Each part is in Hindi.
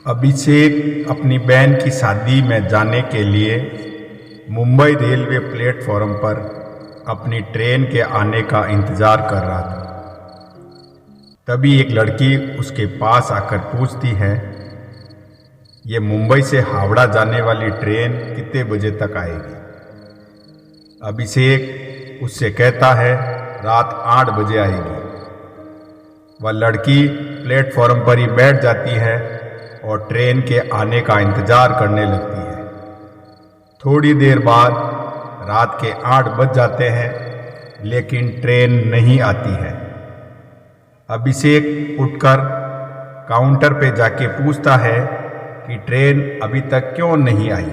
अभिषेक अपनी बहन की शादी में जाने के लिए मुंबई रेलवे प्लेटफॉर्म पर अपनी ट्रेन के आने का इंतज़ार कर रहा था। तभी एक लड़की उसके पास आकर पूछती है, ये मुंबई से हावड़ा जाने वाली ट्रेन कितने बजे तक आएगी? अभिषेक उससे कहता है, रात 8 बजे आएगी। वह लड़की प्लेटफॉर्म पर ही बैठ जाती है और ट्रेन के आने का इंतज़ार करने लगती है। थोड़ी देर बाद रात के 8 बज जाते हैं, लेकिन ट्रेन नहीं आती है। अभिषेक उठकर काउंटर पे जाके पूछता है कि ट्रेन अभी तक क्यों नहीं आई।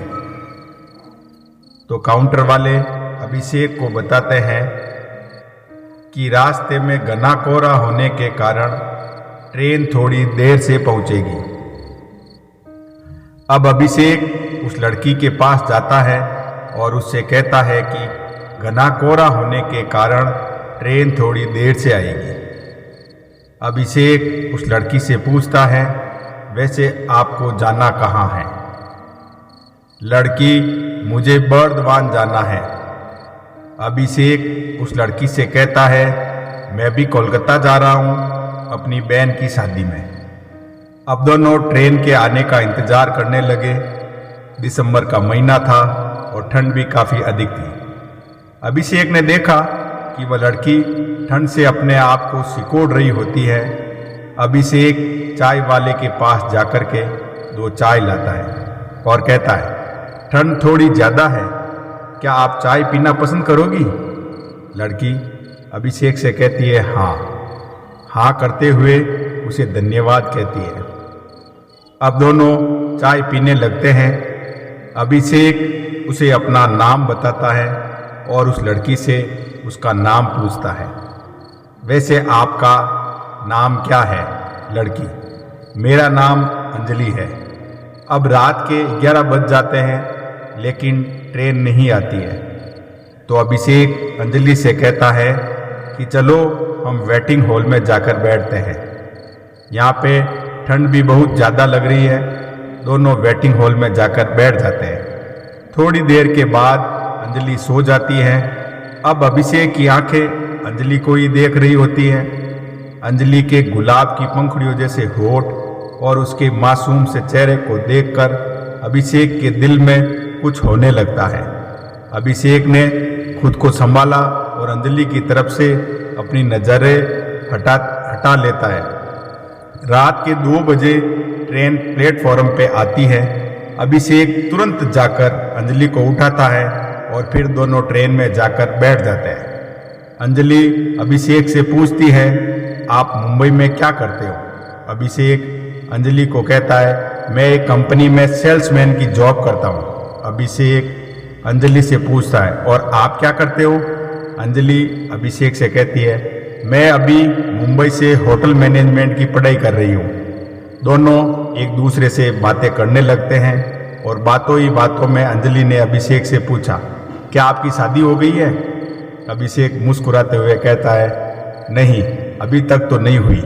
तो काउंटर वाले अभिषेक को बताते हैं कि रास्ते में घना कोहरा होने के कारण ट्रेन थोड़ी देर से पहुंचेगी। अब अभिषेक उस लड़की के पास जाता है और उससे कहता है कि घना कोहरा होने के कारण ट्रेन थोड़ी देर से आएगी। अभिषेक उस लड़की से पूछता है, वैसे आपको जाना कहाँ है? लड़की, मुझे बर्दवान जाना है। अभिषेक उस लड़की से कहता है, मैं भी कोलकाता जा रहा हूँ अपनी बहन की शादी में। अब दोनों ट्रेन के आने का इंतज़ार करने लगे। दिसंबर का महीना था और ठंड भी काफ़ी अधिक थी। अभिषेक ने देखा कि वह लड़की ठंड से अपने आप को सिकोड़ रही होती है। अभिषेक चाय वाले के पास जाकर के 2 चाय लाता है और कहता है, ठंड थोड़ी ज़्यादा है, क्या आप चाय पीना पसंद करोगी? लड़की अभिषेक से कहती है, हाँ करते हुए उसे धन्यवाद कहती है। अब दोनों चाय पीने लगते हैं। अभिषेक उसे अपना नाम बताता है और उस लड़की से उसका नाम पूछता है, वैसे आपका नाम क्या है? लड़की, मेरा नाम अंजलि है। अब रात के 11 बज जाते हैं, लेकिन ट्रेन नहीं आती है। तो अभिषेक अंजलि से कहता है कि चलो हम वेटिंग हॉल में जाकर बैठते हैं, यहाँ पे ठंड भी बहुत ज़्यादा लग रही है। दोनों वेटिंग हॉल में जाकर बैठ जाते हैं। थोड़ी देर के बाद अंजलि सो जाती है। अब अभिषेक की आंखें अंजलि को ही देख रही होती हैं। अंजलि के गुलाब की पंखुड़ियों जैसे होठ और उसके मासूम से चेहरे को देखकर अभिषेक के दिल में कुछ होने लगता है। अभिषेक ने खुद को संभाला और अंजलि की तरफ से अपनी नज़रें हटा लेता है। रात के 2 बजे ट्रेन प्लेटफॉर्म पे आती है। अभिषेक तुरंत जाकर अंजलि को उठाता है और फिर दोनों ट्रेन में जाकर बैठ जाते हैं। अंजलि अभिषेक से पूछती है, आप मुंबई में क्या करते हो? अभिषेक अंजलि को कहता है, मैं एक कंपनी में सेल्समैन की जॉब करता हूँ। अभिषेक अंजलि से पूछता है, और आप क्या करते हो? अंजलि अभिषेक से कहती है, मैं अभी मुंबई से होटल मैनेजमेंट की पढ़ाई कर रही हूँ। दोनों एक दूसरे से बातें करने लगते हैं और बातों ही बातों में अंजलि ने अभिषेक से पूछा, क्या आपकी शादी हो गई है? अभिषेक मुस्कुराते हुए कहता है, नहीं, अभी तक तो नहीं हुई।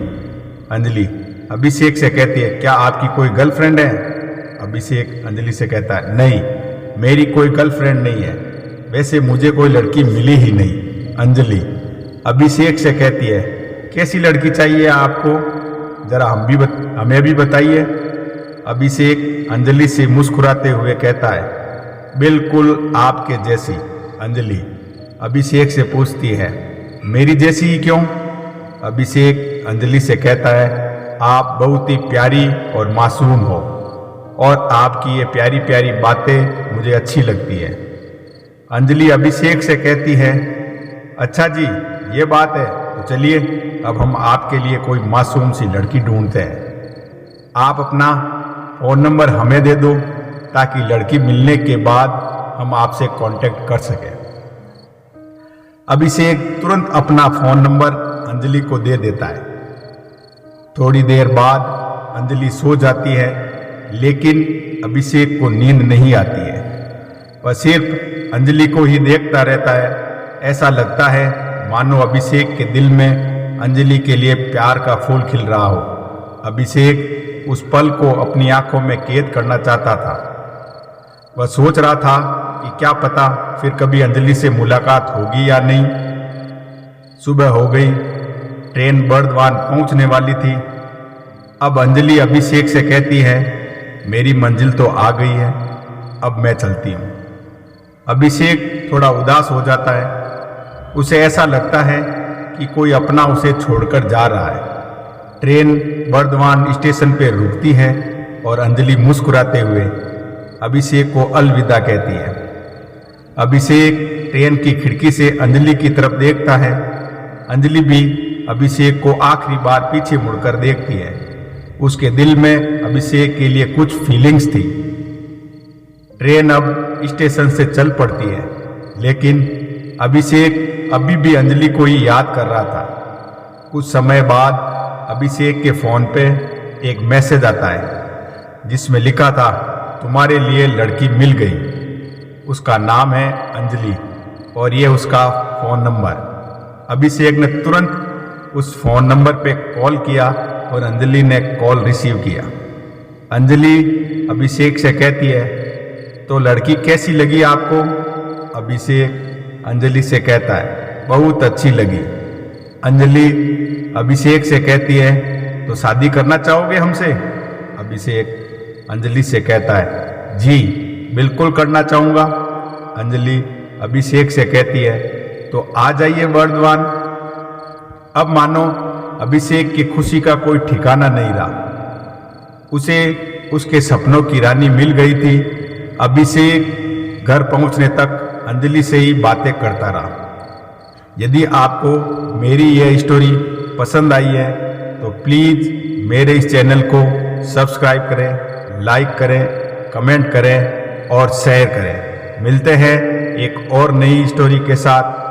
अंजलि अभिषेक से कहती है, क्या आपकी कोई गर्लफ्रेंड है? अभिषेक अंजलि से कहता है, नहीं, मेरी कोई गर्लफ्रेंड नहीं है, वैसे मुझे कोई लड़की मिली ही नहीं। अंजलि अभिषेक से कहती है, कैसी लड़की चाहिए आपको, जरा हमें भी बताइए। अभिषेक अंजलि से मुस्कुराते हुए कहता है, बिल्कुल आपके जैसी। अंजलि अभिषेक से पूछती है, मेरी जैसी ही क्यों? अभिषेक अंजलि से कहता है, आप बहुत ही प्यारी और मासूम हो और आपकी ये प्यारी प्यारी बातें मुझे अच्छी लगती है। अंजलि अभिषेक से कहती है, अच्छा जी, ये बात है, तो चलिए अब हम आपके लिए कोई मासूम सी लड़की ढूंढते हैं। आप अपना फ़ोन नंबर हमें दे दो ताकि लड़की मिलने के बाद हम आपसे कांटेक्ट कर सकें। अभिषेक तुरंत अपना फ़ोन नंबर अंजलि को दे देता है। थोड़ी देर बाद अंजलि सो जाती है, लेकिन अभिषेक को नींद नहीं आती है। वह सिर्फ अंजलि को ही देखता रहता है। ऐसा लगता है मानो अभिषेक के दिल में अंजलि के लिए प्यार का फूल खिल रहा हो। अभिषेक उस पल को अपनी आंखों में कैद करना चाहता था। वह सोच रहा था कि क्या पता फिर कभी अंजलि से मुलाकात होगी या नहीं। सुबह हो गई, ट्रेन बर्दवान पहुंचने वाली थी। अब अंजलि अभिषेक से कहती है, मेरी मंजिल तो आ गई है, अब मैं चलती हूँ। अभिषेक थोड़ा उदास हो जाता है। उसे ऐसा लगता है कि कोई अपना उसे छोड़कर जा रहा है। ट्रेन बर्दवान स्टेशन पर रुकती है और अंजलि मुस्कुराते हुए अभिषेक को अलविदा कहती है। अभिषेक ट्रेन की खिड़की से अंजलि की तरफ देखता है। अंजलि भी अभिषेक को आखिरी बार पीछे मुड़कर देखती है। उसके दिल में अभिषेक के लिए कुछ फीलिंग्स थी। ट्रेन अब स्टेशन से चल पड़ती है, लेकिन अभिषेक अभी भी अंजलि को ही याद कर रहा था। कुछ समय बाद अभिषेक के फोन पे एक मैसेज आता है जिसमें लिखा था, तुम्हारे लिए लड़की मिल गई। उसका नाम है अंजलि और ये उसका फ़ोन नंबर। अभिषेक ने तुरंत उस फ़ोन नंबर पे कॉल किया और अंजलि ने कॉल रिसीव किया। अंजलि अभिषेक से कहती है, तो लड़की कैसी लगी आपको? अभिषेक अंजलि से कहता है, बहुत अच्छी लगी। अंजलि अभिषेक से कहती है, तो शादी करना चाहोगे हमसे? अभिषेक अंजलि से कहता है, जी बिल्कुल करना चाहूँगा। अंजलि अभिषेक से कहती है, तो आ जाइए बर्दवान। अब मानो अभिषेक की खुशी का कोई ठिकाना नहीं रहा। उसे उसके सपनों की रानी मिल गई थी। अभिषेक घर पहुंचने तक अंजलि से ही बातें करता रहा। यदि आपको मेरी यह स्टोरी पसंद आई है तो प्लीज़ मेरे इस चैनल को सब्सक्राइब करें, लाइक करें, कमेंट करें और शेयर करें। मिलते हैं एक और नई स्टोरी के साथ।